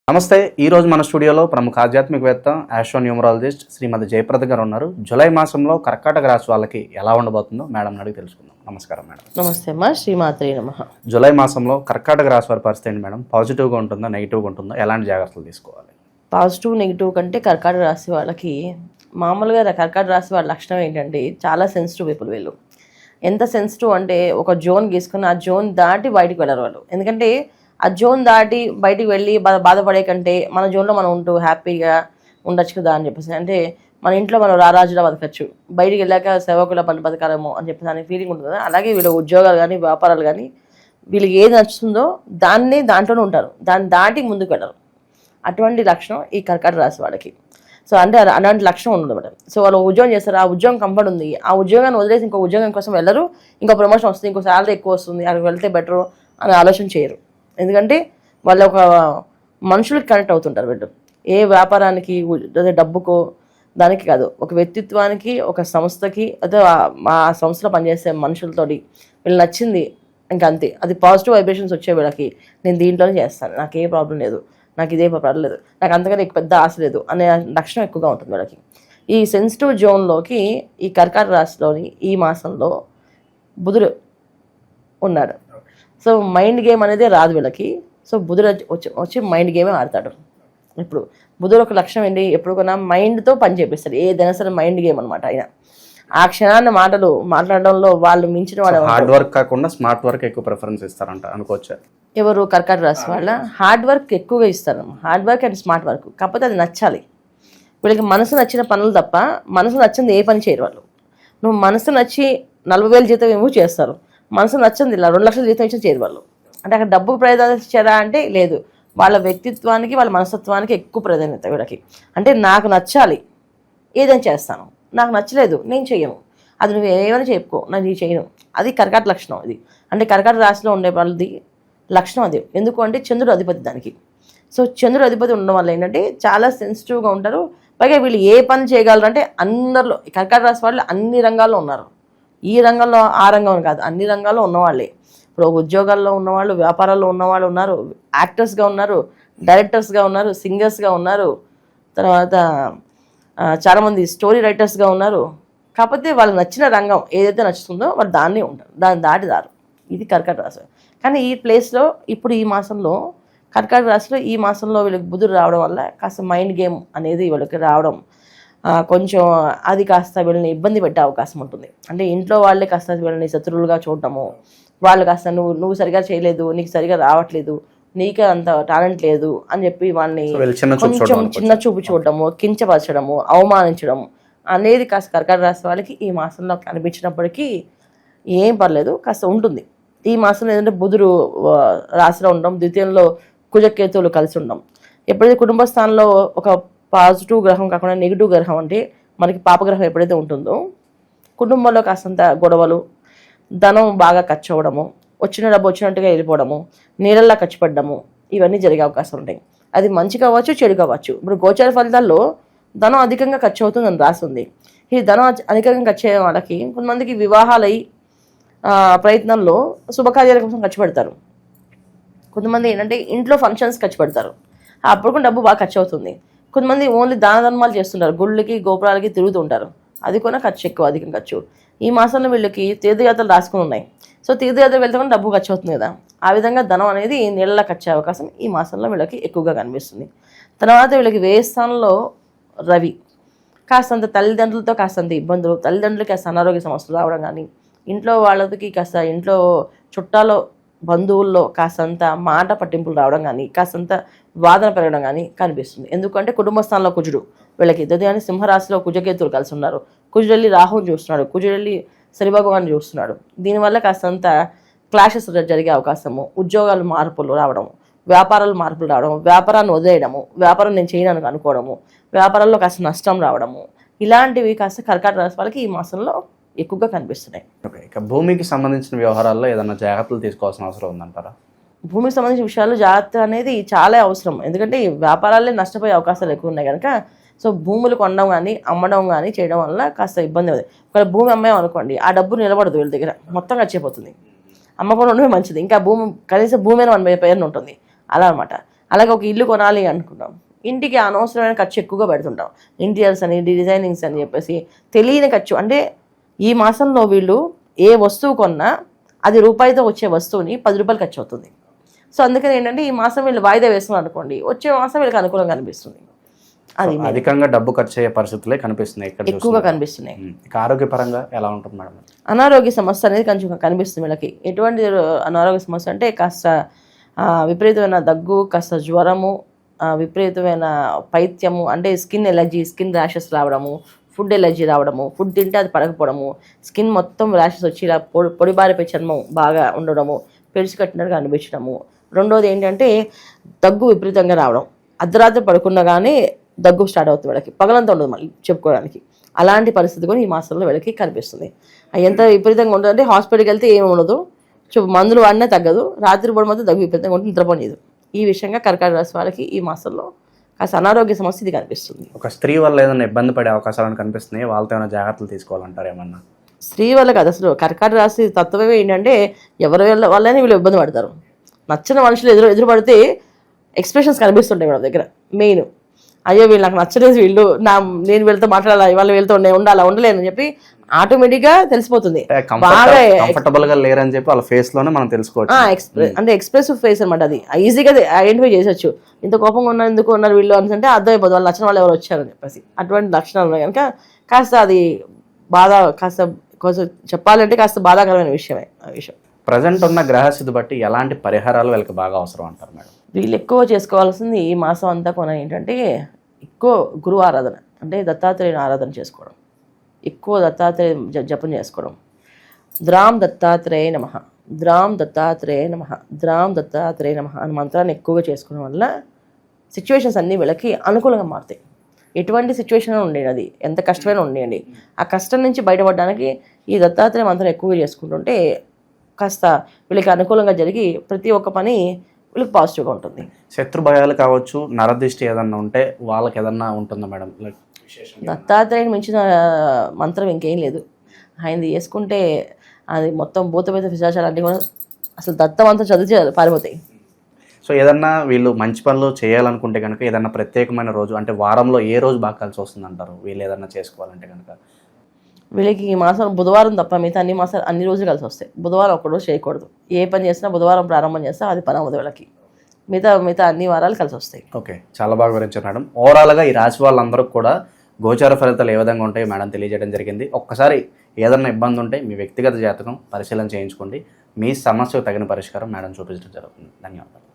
నమస్తే. ఈరోజు మన స్టూడియోలో ప్రముఖ ఆధ్యాత్మికవేత్త ఆస్ట్రోన్యూమరాలజిస్ట్ శ్రీమతి జయప్రద గారు ఉన్నారు. జూలై మాసంలో కర్కాటక రాశి వాళ్ళకి ఎలా ఉండబోతుందో మేడం అడిగి తెలుసుకుందాం. నమస్కారం మేడం. నమస్తే అమ్మా, శ్రీమాత్రే నమః. జూలై మాసంలో కర్కాటక రాశి వారి పరిస్థితి ఏంటి మేడం? పాజిటివ్గా ఉంటుందా, నెగిటివ్గా ఉంటుందా? ఎలాంటి జాగ్రత్తలు తీసుకోవాలి? పాజిటివ్ నెగిటివ్ కంటే కర్కాటక రాశి వాళ్ళకి మామూలుగా కర్కాటక రాశి వాళ్ళ లక్షణం ఏంటంటే చాలా సెన్సిటివ్ పీపుల్ వీళ్ళు. ఎంత సెన్సిటివ్ అంటే ఒక జోన్ గీసుకుని ఆ జోన్ దాటి బయటికి వెళ్ళరు వాళ్ళు. ఎందుకంటే ఆ జోన్ దాటి బయటికి వెళ్ళి బాధపడే కంటే మన జోన్లో మనం ఉంటూ హ్యాపీగా ఉండొచ్చు కదా అని చెప్పేసి, అంటే మన ఇంట్లో మనం రారాజులా బతకచ్చు, బయటికి వెళ్ళాక సేవకుల పని బతకాలేమో అని చెప్పేసి అనే ఫీలింగ్ ఉంటుంది కదా. అలాగే వీళ్ళు ఉద్యోగాలు కానీ వ్యాపారాలు కానీ వీళ్ళకి ఏది నచ్చుతుందో దాంట్లోనే ఉంటారు, దాన్ని దాటి ముందుకు వెళ్ళరు. అటువంటి లక్షణం ఈ కర్కాటక రాశి వాళ్ళకి. సో అంటే అలాంటి లక్షణం ఉండదు మేడం. సో వాళ్ళు ఉద్యోగం చేస్తారు, ఆ ఉద్యోగం కంఫర్ట్ ఉంది, ఆ ఉద్యోగాన్ని వదిలేసి ఇంకో ఉద్యోగం కోసం వెళ్ళరు, ఇంకో ప్రమోషన్ వస్తుంది, ఇంకో శాలరీ ఎక్కువ వస్తుంది, అక్కడికి వెళ్తే బెటర్ అని ఆలోచన చేయరు. ఎందుకంటే వాళ్ళు ఒక మనుషులకి కనెక్ట్ అవుతుంటారు వీళ్ళు. ఏ వ్యాపారానికి అదే డబ్బుకో దానికి కాదు, ఒక వ్యక్తిత్వానికి, ఒక సంస్థకి, అదే ఆ సంస్థలో పనిచేసే మనుషులతోటి వీళ్ళు నచ్చింది ఇంకా అంతే. అది పాజిటివ్ వైబ్రేషన్స్ వచ్చే వీళ్ళకి నేను దీంట్లోనే చేస్తాను, నాకు ఏ ప్రాబ్లం లేదు, నాకు ఇదే పర్లేదు, నాకు అంతగానే పెద్ద ఆశ లేదు అనే లక్షణం ఎక్కువగా ఉంటుంది వీళ్ళకి. ఈ సెన్సిటివ్ జోన్లోకి ఈ కర్కాటక రాశిలోని ఈ మాసంలో బుధుడు ఉన్నాడు. సో మైండ్ గేమ్ అనేది రాదు వీళ్ళకి. సో బుధుడు వచ్చి మైండ్ గేమే ఆడతాడు. ఇప్పుడు బుధుడు ఒక లక్షణం ఏంటి, ఎప్పుడు కొన్నా మైండ్తో పని చేపిస్తాడు, ఏదైనా సరే మైండ్ గేమ్ అనమాట. ఆయన ఆ క్షణాన్ని మాట్లాడడంలో వాళ్ళు మించిన వాళ్ళు. హార్డ్ వర్క్ కాకుండా స్మార్ట్ వర్క్ ఎక్కువ ప్రిఫరెన్స్ ఇస్తారంట అనుకోవచ్చు. ఎవరు? కర్కాటక రాశి వాళ్ళ హార్డ్ వర్క్ ఎక్కువగా ఇస్తారు, hard work and smart work. కాకపోతే అది నచ్చాలి వీళ్ళకి. మనసు నచ్చిన పనులు తప్ప మనసు నచ్చింది ఏ పని చేయరు వాళ్ళు. నువ్వు మనసు నచ్చి 40,000 జీతం ఏమో చేస్తారు, మనసు నచ్చింది ఇలా 2 లక్షల జీతం ఇచ్చి చేయరు వాళ్ళు. అంటే అక్కడ డబ్బుకు ప్రాధాన్యత ఇచ్చారా అంటే లేదు, వాళ్ళ వ్యక్తిత్వానికి వాళ్ళ మనస్తత్వానికి ఎక్కువ ప్రాధాన్యత వీళ్ళకి. అంటే నాకు నచ్చాలి ఏదైనా చేస్తాను, నాకు నచ్చలేదు నేను చెయ్యను, అది నువ్వు ఏమైనా చెప్పుకో నేను ఇది చేయను. అది కర్కాటక లక్షణం. ఇది అంటే కర్కాటక రాశిలో ఉండే వాళ్ళది లక్షణం అది. ఎందుకు అంటే చంద్రుడు అధిపతి దానికి. సో చంద్రుడు అధిపతి ఉండడం వల్ల ఏంటంటే చాలా సెన్సిటివ్గా ఉంటారు. పైగా వీళ్ళు ఏ పని చేయగలరంటే అందరిలో కర్కాటక రాశి వాళ్ళు అన్ని రంగాల్లో ఉన్నారు. ఈ రంగంలో ఆ రంగం కాదు, అన్ని రంగాల్లో ఉన్నవాళ్ళే. ఇప్పుడు ఉద్యోగాల్లో ఉన్నవాళ్ళు, వ్యాపారాల్లో ఉన్నవాళ్ళు ఉన్నారు, యాక్టర్స్గా ఉన్నారు, డైరెక్టర్స్గా ఉన్నారు, సింగర్స్గా ఉన్నారు, తర్వాత చాలామంది స్టోరీ రైటర్స్గా ఉన్నారు. కాకపోతే వాళ్ళకి నచ్చిన రంగం ఏదైతే నచ్చుతుందో వాళ్ళు దాన్నే ఉంటారు, దాన్ని దాటిదారు. ఇది కర్కాటక రాశి. కానీ ఈ ప్లేస్లో ఇప్పుడు ఈ మాసంలో కర్కాటక రాశిలో ఈ మాసంలో వీళ్ళకి బుధుడు రావడం వల్ల కాస్త మైండ్ గేమ్ అనేది వీళ్ళకి రావడం కొంచెం అది కాస్త వీళ్ళని ఇబ్బంది పెట్టే అవకాశం ఉంటుంది. అంటే ఇంట్లో వాళ్ళే కాస్త వీళ్ళని శత్రువులుగా చూడటము, వాళ్ళు కాస్త నువ్వు సరిగా చేయలేదు, నీకు సరిగా రావట్లేదు, నీకే అంత టాలెంట్ లేదు అని చెప్పి వాళ్ళని కొంచెం చిన్న చూపు చూడటము, కించపరచడము, అవమానించడం అనేది కాస్త కర్కాటక రాశి వాళ్ళకి ఈ మాసంలో కనిపించినప్పటికీ ఏం పర్లేదు, కాస్త ఉంటుంది. ఈ మాసంలో ఏంటంటే బుధుడు రాశిలో ఉండడం, ద్వితీయంలో కుజకేతువులు కలిసి ఉండడం. ఎప్పుడైతే కుటుంబ స్థానంలో ఒక పాజిటివ్ గ్రహం కాకుండా నెగిటివ్ గ్రహం అంటే మనకి పాపగ్రహం ఎప్పుడైతే ఉంటుందో కుటుంబంలో కాస్తంత గొడవలు, ధనం బాగా ఖర్చు అవ్వడము, వచ్చిన డబ్బు వచ్చినట్టుగా వెళ్ళిపోవడము, నీళ్ళల్లా ఖర్చు పడ్డము, ఇవన్నీ జరిగే అవకాశం ఉంటాయి. అది మంచి కావచ్చు, చెడు కావచ్చు. ఇప్పుడు గోచార ఫలితాల్లో ధనం అధికంగా ఖర్చు అవుతుందని రాస్తుంది. ఈ ధనం అధికంగా ఖర్చు అయ్యే వాళ్ళకి కొంతమందికి వివాహాలై ప్రయత్నంలో శుభకార్యాల కోసం ఖర్చు పెడతారు. కొంతమంది ఏంటంటే ఇంట్లో ఫంక్షన్స్ ఖర్చు పెడతారు, అప్పుడు కూడా డబ్బు బాగా ఖర్చు అవుతుంది. కొంతమంది ఓన్లీ దాన ధర్మాలు చేస్తుంటారు, గుళ్ళకి గోపురాలకి తిరుగుతూ ఉంటారు, అది కూడా ఖర్చు ఎక్కువ, అధికం ఖర్చు. ఈ మాసంలో వీళ్ళకి తీర్థయాత్రలు రాసుకుని ఉన్నాయి. సో తీర్థయాత్ర వెళ్తే కూడా డబ్బు ఖర్చు అవుతుంది కదా, ఆ విధంగా ధనం అనేది నీళ్ళ ఖర్చు అయ్యే అవకాశం ఈ మాసంలో వీళ్ళకి ఎక్కువగా కనిపిస్తుంది. తర్వాత వీళ్ళకి వ్యయ స్థానంలో రవి, కాస్తంత తల్లిదండ్రులతో కాస్తంత ఇబ్బందులు, తల్లిదండ్రులకి కాస్త అనారోగ్య సమస్యలు రావడం కానీ, ఇంట్లో వాళ్ళకి కాస్త ఇంట్లో చుట్టాలో బంధువుల్లో కాస్తంత మాట పట్టింపులు రావడం కానీ, కాస్తంత వాదన పెరగడం కానీ కనిపిస్తుంది. ఎందుకంటే కుటుంబ స్థానంలో కుజుడు వీళ్ళకి అని సింహరాశిలో కుజకేతులు కలిసి ఉన్నారు. కుజుడు వెళ్ళి రాహుని చూస్తున్నాడు, కుజుడు వెళ్ళి శని భగవాన్ని చూస్తున్నాడు. దీనివల్ల కాస్తంత క్లాషెస్ జరిగే అవకాశము, ఉద్యోగాలు మార్పులు రావడము, వ్యాపారాలు మార్పులు రావడము, వ్యాపారాన్ని వదిలేయడము, వ్యాపారం నేను చేయడానికి అనుకోవడము, వ్యాపారాల్లో కాస్త నష్టం రావడము, ఇలాంటివి కాస్త కర్కాటక రాశి వాళ్ళకి ఈ మాసంలో ఎక్కువగా కనిపిస్తున్నాయి. ఓకే, ఇక భూమికి సంబంధించిన వ్యవహారాల్లో ఏదైనా జాగ్రత్తలు తీసుకోవాల్సిన అవసరం ఉందంటారా? భూమికి సంబంధించిన విషయాలు జాగ్రత్త అనేది చాలా అవసరం. ఎందుకంటే ఈ వ్యాపారాలే నష్టపోయే అవకాశాలు ఎక్కువ ఉన్నాయి కనుక. సో భూములు కొనడం కానీ అమ్మడం కానీ చేయడం వల్ల కాస్త ఇబ్బంది అవుతుంది. ఒకవేళ భూమి అమ్మాం అనుకోండి, ఆ డబ్బు నిలబడదు వీళ్ళ దగ్గర, మొత్తం ఖర్చయిపోతుంది. అమ్మకుండా ఉండడమే మంచిది. ఇంకా భూమి కనీసం భూమి అని మన పేరున ఉంటుంది అలా అనమాట. అలాగే ఒక ఇల్లు కొనాలి అనుకుంటాం, ఇంటికి అనవసరమైన ఖర్చు ఎక్కువగా పెడుతుంటాం, ఇంటీరియర్స్ అని డిజైనింగ్స్ అని చెప్పేసి తెలియని ఖర్చు. అంటే ఈ మాసంలో వీళ్ళు ఏ వస్తువు కొన్నా అది రూపాయితో వచ్చే వస్తువుని 10 రూపాయలు ఖర్చు అవుతుంది. సో అందుకని ఏంటంటే ఈ మాసం వీళ్ళు వాయిదా వేస్తున్నారు అనుకోండి, వచ్చే మాసం వీళ్ళకి అనుకూలంగా అనిపిస్తుంది. అది అధికంగా డబ్బు ఖర్చు అయ్యే పరిస్థితులే కనిపిస్తున్నాయి ఇక్కడ ఎక్కువగా కనిపిస్తున్నాయి. ఇక ఆరోగ్యపరంగా ఎలా ఉంటుంది మేడం? అనారోగ్య సమస్య అనేది కొంచెం కనిపిస్తుంది వీళ్ళకి. ఎటువంటి అనారోగ్య సమస్య అంటే కాస్త విపరీతమైన దగ్గు, కాస్త జ్వరము, విపరీతమైన పైత్యము, అంటే స్కిన్ ఎలర్జీ, స్కిన్ ర్యాషెస్ రావడము, ఫుడ్ ఎలర్జీ రావడము, ఫుడ్ తింటే అది పడకపోవడము, స్కిన్ మొత్తం ర్యాషెస్ వచ్చి ఇలా పొడిబారిపోయి చర్మం బాగా ఉండడము, పెరుసు కట్టినట్టుగా అనిపించడము. రెండోది ఏంటంటే దగ్గు విపరీతంగా రావడం, అర్ధరాత్రి పడుకున్నా కానీ దగ్గు స్టార్ట్ అవుతుంది వీళ్ళకి, పగలంతా ఉండదు మళ్ళీ చెప్పుకోవడానికి. అలాంటి పరిస్థితి కూడా ఈ మాసంలో వీళ్ళకి కనిపిస్తుంది. ఎంత విపరీతంగా ఉంటుందంటే హాస్పిటల్కి వెళ్తే ఏమి ఉండదు, మందులు వాడినా తగ్గదు, రాత్రి పూట మాత్రం దగ్గు విపరీతంగా ఉంటుంది, నిద్రపోలేదు. ఈ విషయంగా కర్కాటక రాశి వాళ్ళకి ఈ మాసంలో కాస్త అనారోగ్య సమస్య ఇది కనిపిస్తుంది. ఒక స్త్రీ వల్ల ఏదైనా ఇబ్బంది పడే అవకాశాలను కనిపిస్తున్నాయి, వాళ్ళతో ఏమైనా జాగ్రత్తలు తీసుకోవాలంటారు ఏమన్నా? స్త్రీ వల్ల కాదు, అసలు కర్కాటక రాశి తత్వమే ఏంటంటే ఎవరి వల్లనే వీళ్ళు ఇబ్బంది పడతారు. నచ్చిన మనుషులు ఎదురు పడితే ఎక్స్ప్రెషన్స్ కనిపిస్తుంటాయి వీళ్ళ దగ్గర. మెయిన్ అయ్యో వీళ్ళు నాకు నచ్చలేదు, నేను వీళ్ళతో మాట్లాడాలి, వాళ్ళు వీళ్ళతో ఉండాలా ఉండలేనని చెప్పి ఆటోమేటిక్గా తెలిసిపోతుంది. బాగా కంఫర్టబుల్ గా లేరని చెప్పి వాళ్ళ ఫేస్ లోనే మనం తెలుసుకోవచ్చు. అంటే ఎక్స్ప్రెసివ్ ఫేస్ అనమాట, అది ఈజీగా ఐడెంటిఫై చేసొచ్చు. ఇంత కోపంగా ఉన్నారు, ఎందుకు ఉన్నారు వీళ్ళు అని అంటే అర్థమైపోతుంది వాళ్ళు నచ్చిన వాళ్ళు ఎవరు వచ్చారని చెప్పేసి. అటువంటి లక్షణాలు ఉన్నాయి కనుక కాస్త అది కొంచెం చెప్పాలంటే కాస్త బాధాకరమైన విషయమే ఆ విషయం. ప్రజెంట్ ఉన్న గ్రహస్థితి బట్టి ఎలాంటి పరిహారాలు వీళ్ళకి బాగా అవసరం అంటారు మేడం? వీళ్ళు ఎక్కువ చేసుకోవాల్సింది ఈ మాసం అంతా కొన ఏంటంటే ఎక్కువ గురువు ఆరాధన, అంటే దత్తాత్రేయుని ఆరాధన చేసుకోవడం, ఎక్కువ దత్తాత్రేయ జపం చేసుకోవడం. ద్రాం దత్తాత్రేయ నమః, ద్రాం దత్తాత్రేయ నమః, ద్రాం దత్తాత్రేయ నమః అని మంత్రాన్ని ఎక్కువగా చేసుకోవడం వల్ల సిచ్యువేషన్స్ అన్నీ వీళ్ళకి అనుకూలంగా మారుతాయి. ఎటువంటి సిచ్యువేషన్ ఉండేది, అది ఎంత కష్టమైనా ఉండేయండి, ఆ కష్టం నుంచి బయటపడడానికి ఈ దత్తాత్రేయ మంత్రం ఎక్కువగా చేసుకుంటుంటే కాస్త వీళ్ళకి అనుకూలంగా జరిగి ప్రతి ఒక్క పని వీళ్ళకి పాజిటివ్గా ఉంటుంది. శత్రు భయాలు కావచ్చు, నరదృష్టి ఏదన్నా ఉంటే వాళ్ళకి ఏదన్నా ఉంటుందా మేడం? దత్తాత్రేయుని మించిన మంత్రం ఇంకేం లేదు. ఆయనది చేసుకుంటే అది మొత్తం భూతమేత పిశాచాలు అన్నీ కూడా అసలు దత్తమంత్రం చదివి పారిపోతాయి. సో ఏదన్నా వీళ్ళు మంచి పనులు చేయాలనుకుంటే కనుక ఏదన్నా ప్రత్యేకమైన రోజు, అంటే వారంలో ఏ రోజు బాగా కలిసి వస్తుంది అంటారు వీళ్ళు ఏదన్నా చేసుకోవాలంటే కనుక? వీళ్ళకి ఈ మాసం బుధవారం తప్ప మిగతా అన్ని రోజులు కలిసి వస్తాయి. బుధవారం ఒక్కరోజు చేయకూడదు. ఏ పని చేసినా బుధవారం ప్రారంభం చేస్తా అది పని అవ్వదు వీళ్ళకి. మిగతా అన్ని వారాలు కలిసి వస్తాయి. ఓకే, చాలా బాగా వివరించారు మేడం. ఓవరాల్గా ఈ రాశి వాళ్ళందరూ కూడా గోచార ఫలితాలు ఏ విధంగా ఉంటాయో మేడం తెలియజేయడం జరిగింది. ఒక్కసారి ఏదన్నా ఇబ్బంది ఉంటే మీ వ్యక్తిగత జాతకం పరిశీలన చేయించుకోండి, మీ సమస్యకు తగిన పరిష్కారం మేడం చూపించడం జరుగుతుంది. ధన్యవాదాలు.